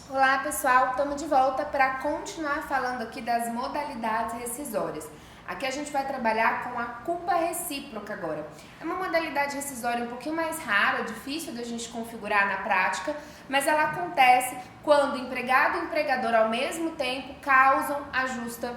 Olá pessoal, estamos de volta para continuar falando aqui das modalidades rescisórias. Aqui a gente vai trabalhar com a culpa recíproca agora. É uma modalidade rescisória um pouquinho mais rara, difícil da gente configurar na prática, mas ela acontece quando empregado e empregador ao mesmo tempo causam a justa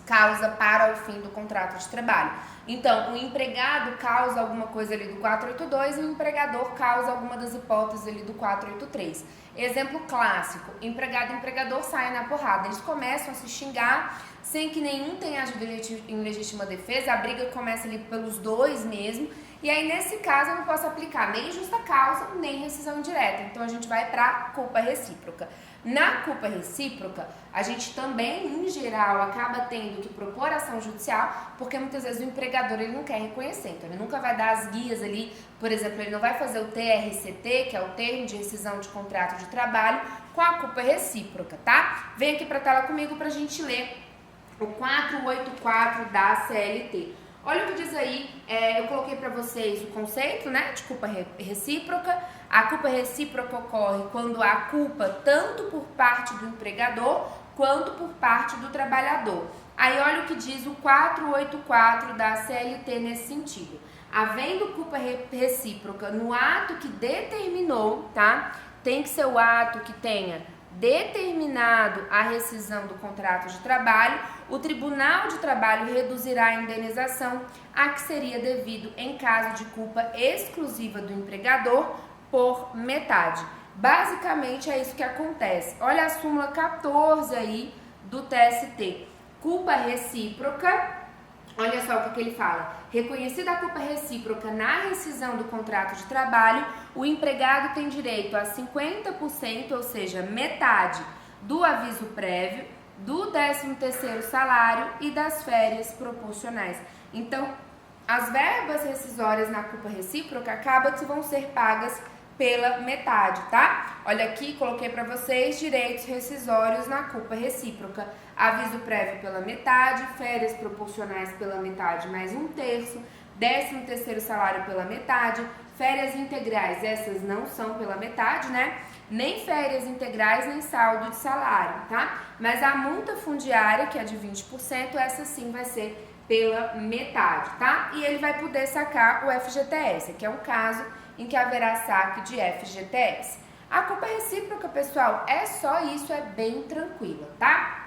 causa para o fim do contrato de trabalho. Então, o empregado causa alguma coisa ali do 482 e o empregador causa alguma das hipóteses ali do 483. Exemplo clássico, empregado e empregador saem na porrada. Eles começam a se xingar sem que nenhum tenha ajuda em legítima defesa, a briga começa ali pelos dois mesmo, e aí nesse caso eu não posso aplicar nem justa causa, nem rescisão indireta. Então a gente vai para culpa recíproca. Na culpa recíproca, a gente também, em geral, acaba tendo que propor ação judicial, porque muitas vezes o empregador ele não quer reconhecer, então ele nunca vai dar as guias ali, por exemplo, ele não vai fazer o TRCT, que é o termo de rescisão de contrato de trabalho, com a culpa recíproca, tá? Vem aqui para a tela comigo para a gente ler o 484 da CLT. Olha o que diz aí, eu coloquei para vocês o conceito, né, de culpa recíproca. A culpa recíproca ocorre quando há culpa tanto por parte do empregador quanto por parte do trabalhador. Aí olha o que diz o 484 da CLT nesse sentido. Havendo culpa recíproca no ato que determinou, tá? Tem que ser o ato que tenha determinado a rescisão do contrato de trabalho, o Tribunal de Trabalho reduzirá a indenização a que seria devido em caso de culpa exclusiva do empregador por metade. Basicamente é isso que acontece. Olha a súmula 14 aí do TST. Culpa recíproca. Olha só o que ele fala. Reconhecida a culpa recíproca na rescisão do contrato de trabalho, o empregado tem direito a 50%, ou seja, metade do aviso prévio, do 13º salário e das férias proporcionais. Então, as verbas rescisórias na culpa recíproca acabam que vão ser pagas pela metade, tá? Olha aqui, coloquei para vocês direitos rescisórios na culpa recíproca. Aviso prévio pela metade, férias proporcionais pela metade mais 1/3, 13º salário pela metade, férias integrais, essas não são pela metade, né? Nem férias integrais, nem saldo de salário, tá? Mas a multa fundiária, que é de 20%, essa sim vai ser pela metade, tá? E ele vai poder sacar o FGTS, que é um caso em que haverá saque de FGTS. A culpa recíproca, pessoal, é só isso, é bem tranquila, tá?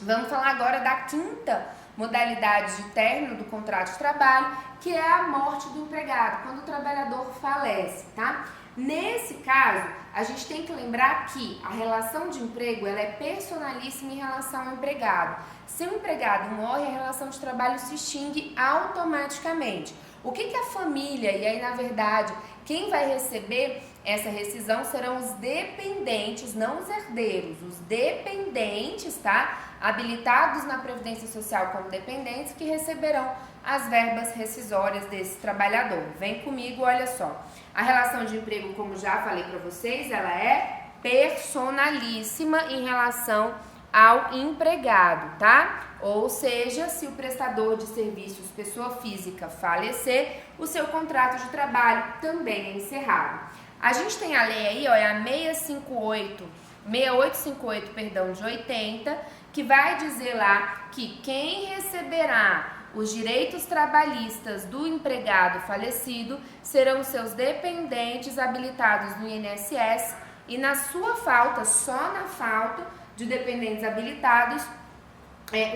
Vamos falar agora da quinta modalidade de término do contrato de trabalho, que é a morte do empregado, quando o trabalhador falece, tá? Nesse caso, a gente tem que lembrar que a relação de emprego ela é personalíssima em relação ao empregado. Se o empregado morre, a relação de trabalho se extingue automaticamente. O que a família, e aí na verdade, quem vai receber essa rescisão serão os dependentes, não os herdeiros, os dependentes, tá? Habilitados na Previdência Social como dependentes que receberão as verbas rescisórias desse trabalhador. Vem comigo, olha só. A relação de emprego, como já falei para vocês, ela é personalíssima em relação ao empregado, tá? Ou seja, se o prestador de serviços, pessoa física, falecer, o seu contrato de trabalho também é encerrado. A gente tem a lei aí, ó, é a 6858, de 80, que vai dizer lá que quem receberá os direitos trabalhistas do empregado falecido serão seus dependentes habilitados no INSS e na sua falta, só na falta de dependentes habilitados,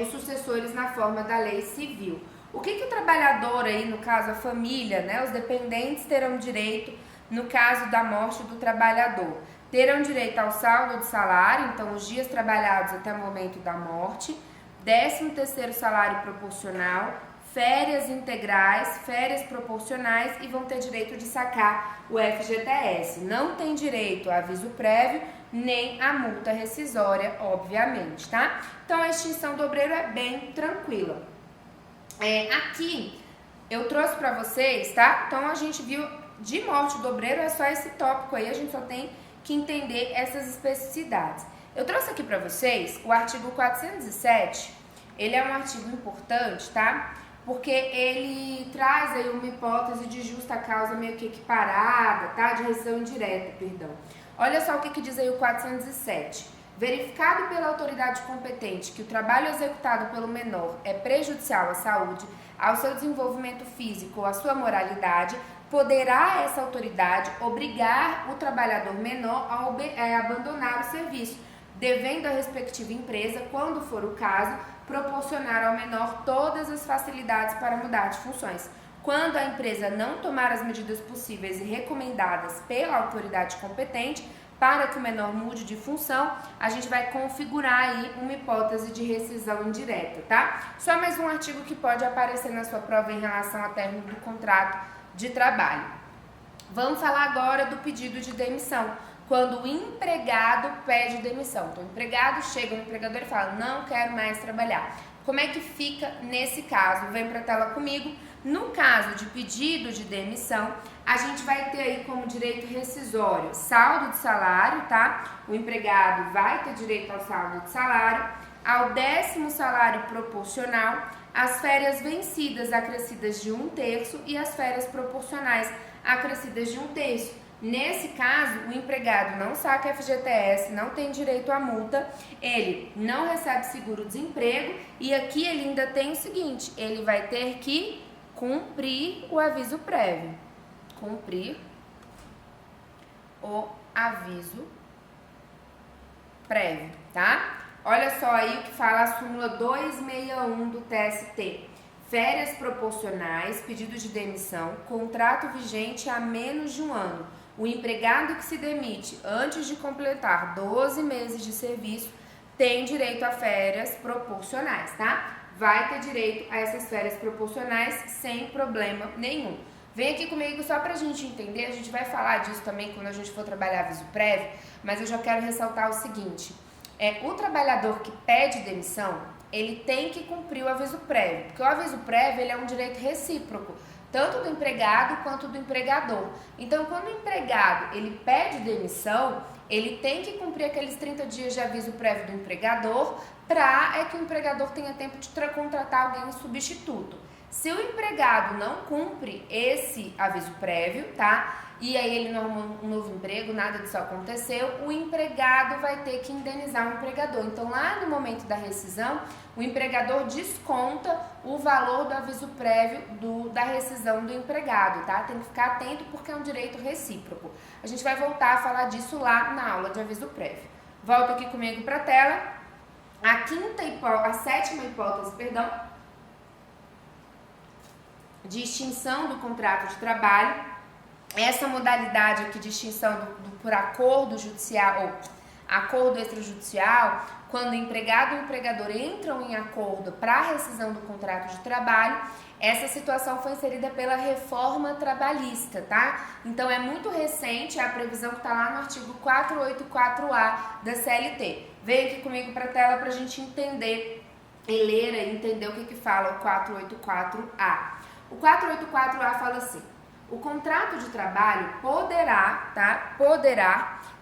os sucessores na forma da lei civil. O que o trabalhador aí, no caso a família, né, os dependentes terão direito no caso da morte do trabalhador? Terão direito ao saldo de salário, então os dias trabalhados até o momento da morte, 13º salário proporcional, férias integrais, férias proporcionais e vão ter direito de sacar o FGTS. Não tem direito a aviso prévio nem a multa rescisória, obviamente, tá? Então a extinção do obreiro é bem tranquila. Aqui eu trouxe para vocês, tá? Então a gente viu de morte do obreiro, é só esse tópico aí, a gente só tem que entender essas especificidades. Eu trouxe aqui para vocês o artigo 407, ele é um artigo importante, tá? porque ele traz aí uma hipótese de justa causa meio que equiparada, tá? De rescisão indireta, perdão. Olha só o que diz aí o 407. Verificado pela autoridade competente que o trabalho executado pelo menor é prejudicial à saúde, ao seu desenvolvimento físico ou à sua moralidade, poderá essa autoridade obrigar o trabalhador menor a abandonar o serviço, devendo a respectiva empresa, quando for o caso, proporcionar ao menor todas as facilidades para mudar de funções. Quando a empresa não tomar as medidas possíveis e recomendadas pela autoridade competente para que o menor mude de função, a gente vai configurar aí uma hipótese de rescisão indireta, tá? Só mais um artigo que pode aparecer na sua prova em relação ao término do contrato de trabalho. Vamos falar agora do pedido de demissão. Quando o empregado pede demissão. Então, o empregado chega no empregador e fala, não quero mais trabalhar. Como é que fica nesse caso? Vem para a tela comigo. No caso de pedido de demissão, a gente vai ter aí como direito rescisório saldo de salário, tá? O empregado vai ter direito ao saldo de salário, ao 10º salário proporcional, as férias vencidas acrescidas de 1/3 e as férias proporcionais acrescidas de 1/3. Nesse caso, o empregado não saca FGTS, não tem direito à multa, ele não recebe seguro-desemprego e aqui ele ainda tem o seguinte, ele vai ter que cumprir o aviso prévio. Cumprir o aviso prévio, tá? Olha só aí o que fala a súmula 261 do TST. Férias proporcionais, pedido de demissão, contrato vigente há menos de um ano. O empregado que se demite antes de completar 12 meses de serviço tem direito a férias proporcionais, tá? Vai ter direito a essas férias proporcionais sem problema nenhum. Vem aqui comigo só pra gente entender, a gente vai falar disso também quando a gente for trabalhar aviso prévio, mas eu já quero ressaltar o seguinte, o trabalhador que pede demissão, ele tem que cumprir o aviso prévio, porque o aviso prévio ele é um direito recíproco, tanto do empregado quanto do empregador. Então, quando o empregado ele pede demissão, ele tem que cumprir aqueles 30 dias de aviso prévio do empregador para que o empregador tenha tempo de contratar alguém substituto. Se o empregado não cumpre esse aviso prévio, tá? E aí ele não arruma um novo emprego, nada disso aconteceu, o empregado vai ter que indenizar o empregador. Então, lá no momento da rescisão, o empregador desconta o valor do aviso prévio da rescisão do empregado, tá? Tem que ficar atento porque é um direito recíproco. A gente vai voltar a falar disso lá na aula de aviso prévio. Volta aqui comigo para a tela. A sétima hipótese, de extinção do contrato de trabalho. Essa modalidade aqui de extinção por acordo judicial ou acordo extrajudicial, quando o empregado e o empregador entram em acordo para a rescisão do contrato de trabalho, essa situação foi inserida pela reforma trabalhista, tá? Então é muito recente a previsão que está lá no artigo 484A da CLT. Vem aqui comigo para a tela para a gente entender e ler e entender o que fala o 484A. O 484A fala assim: o contrato de trabalho poderá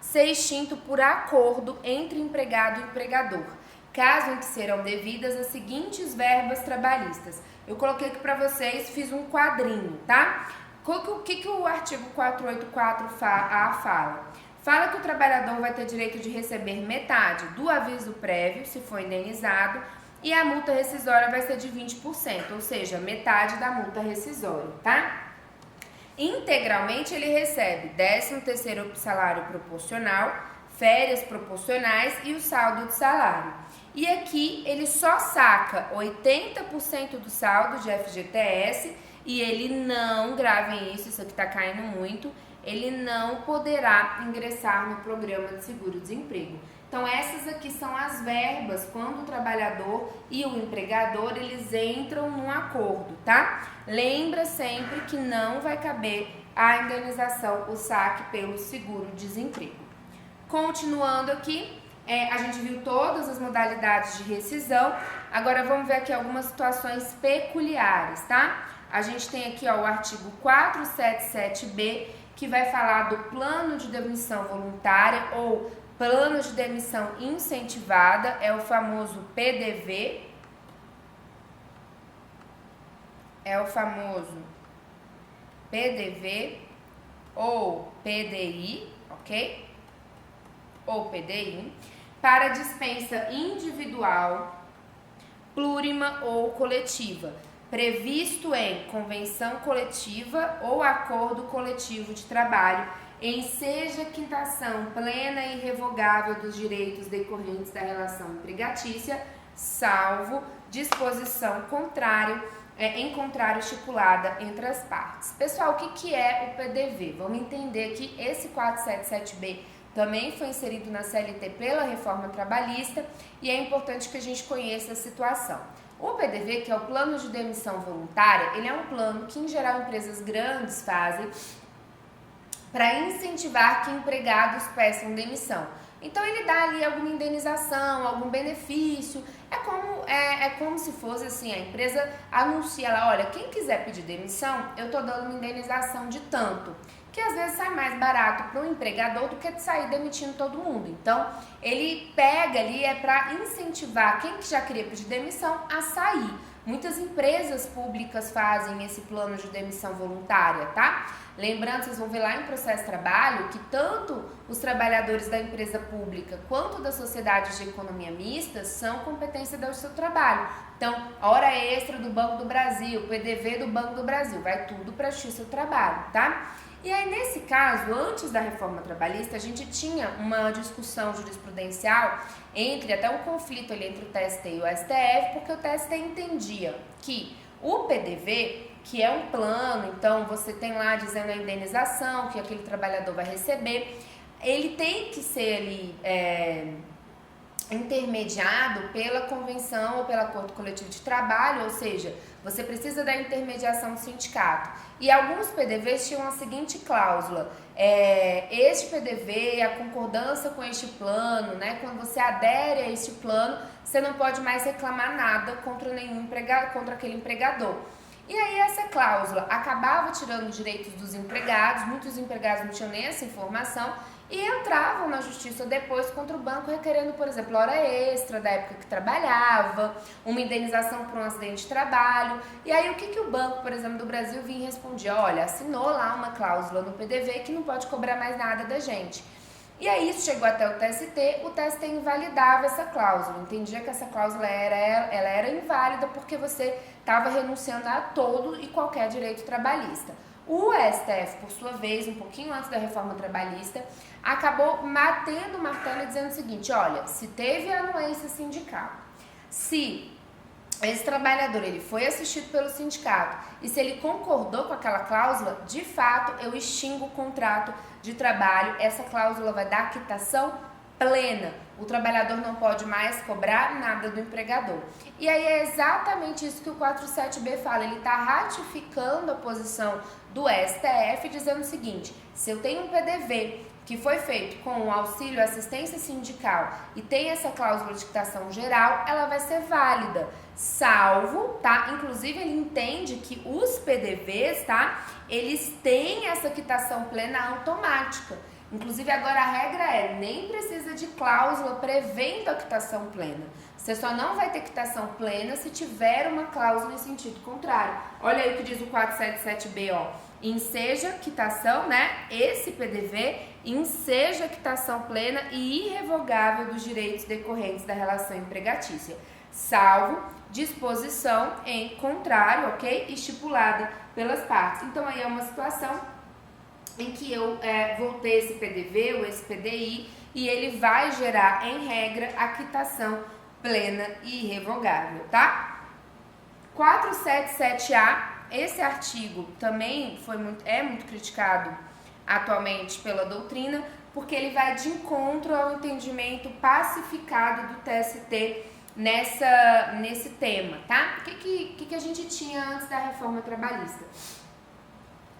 ser extinto por acordo entre empregado e empregador, caso em que serão devidas as seguintes verbas trabalhistas. Eu coloquei aqui para vocês, fiz um quadrinho, tá? O que o artigo 484A fala? Fala que o trabalhador vai ter direito de receber metade do aviso prévio, se for indenizado, e a multa rescisória vai ser de 20%, ou seja, metade da multa rescisória, tá? Integralmente ele recebe 13º salário proporcional, férias proporcionais e o saldo de salário. E aqui ele só saca 80% do saldo de FGTS e ele não, gravem isso aqui tá caindo muito, ele não poderá ingressar no programa de seguro-desemprego. Então essas aqui são as verbas quando o trabalhador e o empregador eles entram num acordo, tá? Lembra sempre que não vai caber a indenização, o saque pelo seguro-desemprego. Continuando aqui, a gente viu todas as modalidades de rescisão, agora vamos ver aqui algumas situações peculiares, tá? A gente tem aqui o artigo 477B, que vai falar do plano de demissão voluntária ou plano de demissão incentivada, é o famoso PDV. é o famoso PDV ou PDI, ok? Ou PDI, para dispensa individual, plurima ou coletiva, previsto em convenção coletiva ou acordo coletivo de trabalho, enseja quitação plena e irrevogável dos direitos decorrentes da relação empregatícia, salvo disposição contrária, em contrário estipulada entre as partes. Pessoal, o que é o PDV? Vamos entender que esse 477B também foi inserido na CLT pela reforma trabalhista e é importante que a gente conheça a situação. O PDV, que é o plano de demissão voluntária, ele é um plano que em geral empresas grandes fazem para incentivar que empregados peçam demissão. Então ele dá ali alguma indenização, algum benefício, é como se fosse assim, a empresa anuncia lá, olha, quem quiser pedir demissão, eu tô dando uma indenização de tanto, que às vezes sai mais barato para o empregador do que de sair demitindo todo mundo. Então ele pega ali, é para incentivar quem que já queria pedir demissão a sair. Muitas empresas públicas fazem esse plano de demissão voluntária, tá? Lembrando, vocês vão ver lá em processo de trabalho que tanto os trabalhadores da empresa pública quanto das sociedades de economia mista são competência do seu trabalho. Então, hora extra do Banco do Brasil, PDV do Banco do Brasil, vai tudo para a Justiça do Trabalho, tá? E aí, nesse caso, antes da reforma trabalhista, a gente tinha uma discussão jurisprudencial até um conflito ali entre o TST e o STF, porque o TST entendia que o PDV, que é um plano, então você tem lá dizendo a indenização que aquele trabalhador vai receber, ele tem que ser ali intermediado pela convenção ou pelo acordo coletivo de trabalho, ou seja, você precisa da intermediação do sindicato. E alguns PDVs tinham a seguinte cláusula, este PDV, a concordância com este plano, né, quando você adere a este plano, você não pode mais reclamar nada contra contra aquele empregador. E aí essa cláusula acabava tirando direitos dos empregados, muitos empregados não tinham nem essa informação, e entravam na justiça depois contra o banco requerendo, por exemplo, hora extra da época que trabalhava, uma indenização por um acidente de trabalho. E aí o que o Banco, por exemplo, do Brasil vinha e respondia, olha, assinou lá uma cláusula no PDV que não pode cobrar mais nada da gente. E aí isso chegou até o TST invalidava essa cláusula, entendia que essa cláusula era inválida porque você estava renunciando a todo e qualquer direito trabalhista. O STF, por sua vez, um pouquinho antes da reforma trabalhista, acabou batendo o martelo e dizendo o seguinte, olha, se teve anuência sindical, se esse trabalhador ele foi assistido pelo sindicato e se ele concordou com aquela cláusula, de fato eu extingo o contrato de trabalho, essa cláusula vai dar quitação plena. O trabalhador não pode mais cobrar nada do empregador. E aí é exatamente isso que o 47B fala, ele está ratificando a posição do STF, dizendo o seguinte, se eu tenho um PDV que foi feito com o auxílio assistência sindical e tem essa cláusula de quitação geral, ela vai ser válida, salvo, tá? Inclusive ele entende que os PDVs, tá? Eles têm essa quitação plena automática. Inclusive agora a regra nem precisa de cláusula prevendo a quitação plena. Você só não vai ter quitação plena se tiver uma cláusula em sentido contrário. Olha aí o que diz o 477B, ó. Enseja quitação, né? Esse PDV enseja quitação plena e irrevogável dos direitos decorrentes da relação empregatícia, salvo disposição em contrário, ok? Estipulada pelas partes. Então aí é uma situação em que eu vou ter esse PDV ou esse PDI e ele vai gerar, em regra, a quitação plena e irrevogável, tá? 477A, esse artigo também é muito criticado atualmente pela doutrina, porque ele vai de encontro ao entendimento pacificado do TST nesse tema, tá? O que a gente tinha antes da reforma trabalhista?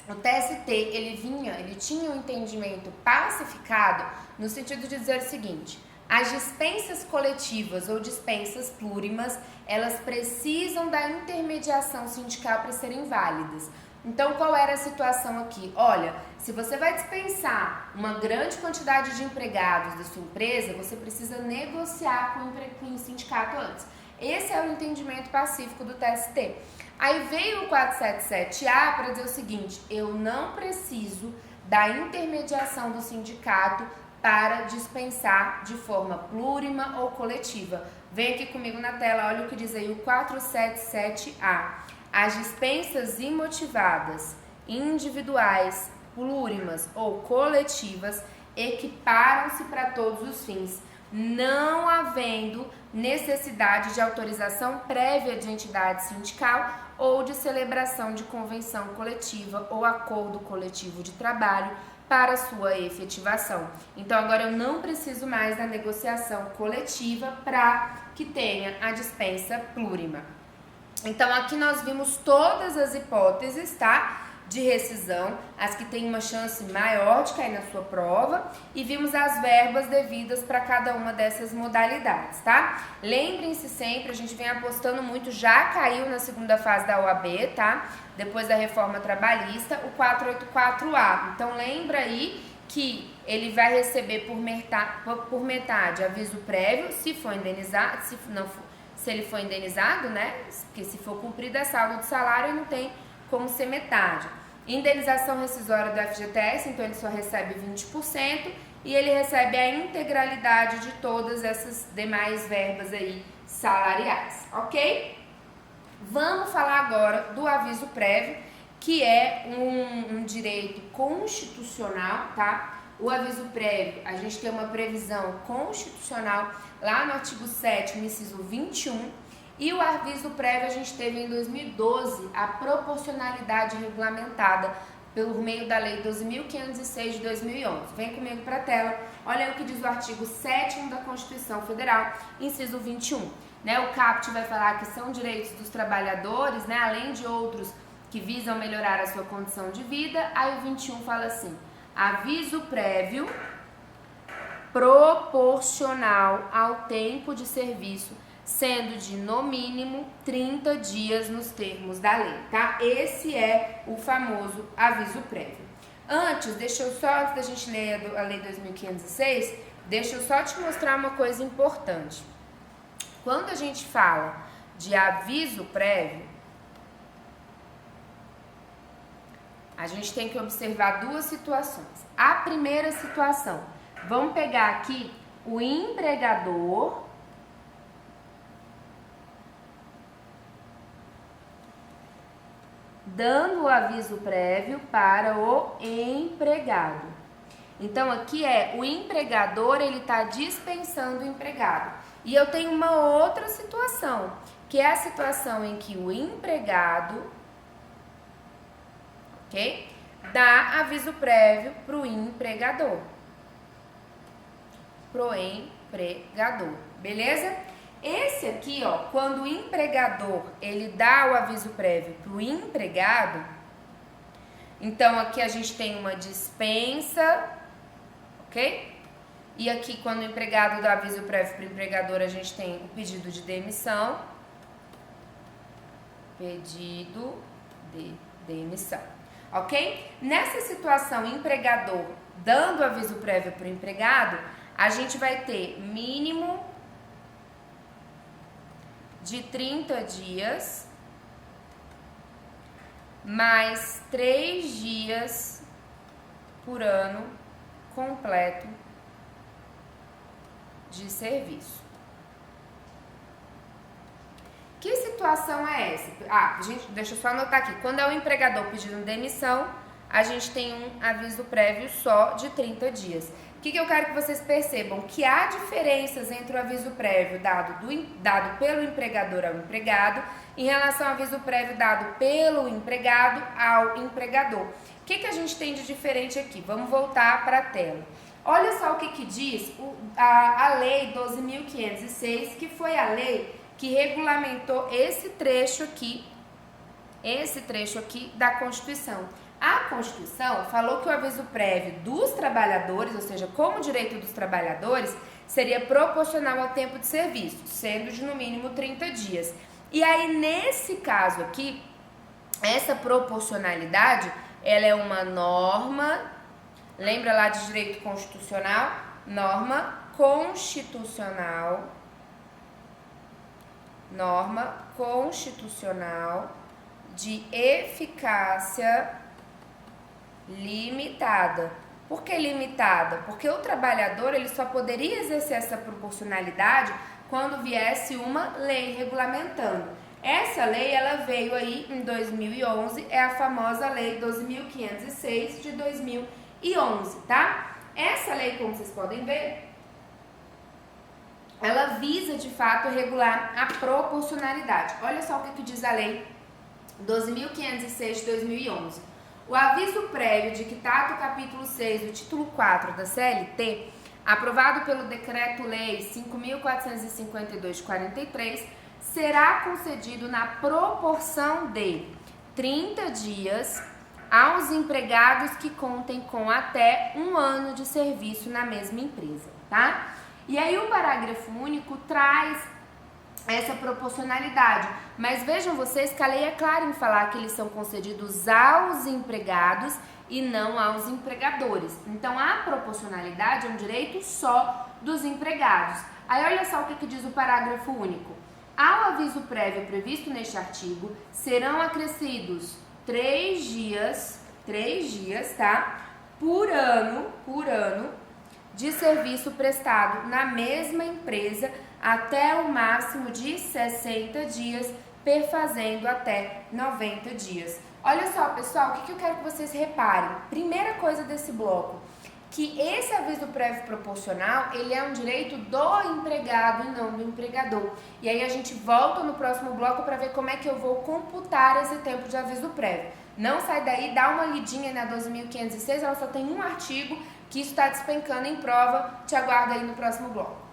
O TST, ele tinha um entendimento pacificado no sentido de dizer o seguinte, as dispensas coletivas ou dispensas plurimas, elas precisam da intermediação sindical para serem válidas. Então, qual era a situação aqui? Olha, se você vai dispensar uma grande quantidade de empregados da sua empresa, você precisa negociar com o sindicato antes. Esse é o entendimento pacífico do TST. Aí veio o 477A para dizer o seguinte: eu não preciso da intermediação do sindicato para dispensar de forma plurima ou coletiva. Vem aqui comigo na tela, olha o que diz aí o 477A. As dispensas imotivadas, individuais, plurimas ou coletivas equiparam-se para todos os fins, não havendo necessidade de autorização prévia de entidade sindical ou de celebração de convenção coletiva ou acordo coletivo de trabalho para sua efetivação. Então agora eu não preciso mais da negociação coletiva para que tenha a dispensa plurima. Então aqui nós vimos todas as hipóteses, tá? De rescisão, as que têm uma chance maior de cair na sua prova, e vimos as verbas devidas para cada uma dessas modalidades, tá? Lembrem-se sempre, a gente vem apostando muito, já caiu na segunda fase da OAB, tá? Depois da reforma trabalhista, o 484A. Então lembra aí que ele vai receber por metade aviso prévio, se for indenizado, se ele for indenizado, né? Porque se for cumprida a saldo de salário, não tem como ser metade. Indenização rescisória do FGTS, então ele só recebe 20% e ele recebe a integralidade de todas essas demais verbas aí salariais, ok? Vamos falar agora do aviso prévio, que é um direito constitucional, tá? O aviso prévio, a gente tem uma previsão constitucional lá no artigo 7º, inciso 21, e o aviso prévio a gente teve em 2012 a proporcionalidade regulamentada pelo meio da Lei 12.506 de 2011. Vem comigo para a tela, olha o que diz o artigo 7º da Constituição Federal, inciso 21. Né, o CAPT vai falar que são direitos dos trabalhadores, né, além de outros que visam melhorar a sua condição de vida. Aí o 21 fala assim: aviso prévio proporcional ao tempo de serviço, sendo de no mínimo 30 dias nos termos da lei, tá? Esse é o famoso aviso prévio. Antes da gente ler a Lei 2506, deixa eu só te mostrar uma coisa importante. Quando a gente fala de aviso prévio, a gente tem que observar duas situações. A primeira situação, vamos pegar aqui o empregador dando o aviso prévio para o empregado. Então aqui o empregador, ele está dispensando o empregado. E eu tenho uma outra situação, que é a situação em que o empregado, ok, dá aviso prévio para o empregador. Beleza? Esse aqui, ó, quando o empregador, ele dá o aviso prévio para o empregado, então aqui a gente tem uma dispensa, ok? E aqui, quando o empregado dá aviso prévio para o empregador, a gente tem o pedido de demissão. Pedido de demissão, ok? Nessa situação, empregador dando aviso prévio para o empregado, a gente vai ter mínimo de 30 dias, mais 3 dias por ano completo de serviço. Que situação é essa? Gente, deixa eu só anotar aqui. Quando é o empregador pedindo demissão, a gente tem um aviso prévio só de 30 dias. O que eu quero que vocês percebam? Que há diferenças entre o aviso prévio dado pelo empregador ao empregado em relação ao aviso prévio dado pelo empregado ao empregador. O que a gente tem de diferente aqui? Vamos voltar para a tela. Olha só o que diz a Lei 12.506, que foi a lei que regulamentou esse trecho aqui da Constituição. A Constituição falou que o aviso prévio dos trabalhadores, ou seja, como direito dos trabalhadores, seria proporcional ao tempo de serviço, sendo de no mínimo 30 dias. E aí, nesse caso aqui, essa proporcionalidade, ela é uma norma, lembra lá de direito constitucional? Norma constitucional de eficácia limitada. Por que limitada? Porque o trabalhador ele só poderia exercer essa proporcionalidade quando viesse uma lei regulamentando. Essa lei ela veio aí em 2011, é a famosa Lei 12.506 de 2011, tá? Essa lei, como vocês podem ver, ela visa de fato regular a proporcionalidade. Olha só o que diz a Lei 12.506 de 2011. O aviso prévio de que trata o capítulo 6 do título 4 da CLT, aprovado pelo Decreto-Lei 5.452 de 43, será concedido na proporção de 30 dias aos empregados que contem com até 1 ano de serviço na mesma empresa, tá? E aí o parágrafo único traz essa proporcionalidade, mas vejam vocês que a lei é clara em falar que eles são concedidos aos empregados e não aos empregadores. Então a proporcionalidade é um direito só dos empregados. Aí olha só o que diz o parágrafo único. Ao aviso prévio previsto neste artigo, serão acrescidos 3 dias, tá? Por ano de serviço prestado na mesma empresa até o máximo de 60 dias, perfazendo até 90 dias. Olha só, pessoal, o que eu quero que vocês reparem? Primeira coisa desse bloco, que esse aviso prévio proporcional, ele é um direito do empregado e não do empregador. E aí a gente volta no próximo bloco para ver como é que eu vou computar esse tempo de aviso prévio. Não sai daí, dá uma lidinha na 12.506, ela só tem um artigo que isso está despencando em prova. Te aguardo aí no próximo bloco.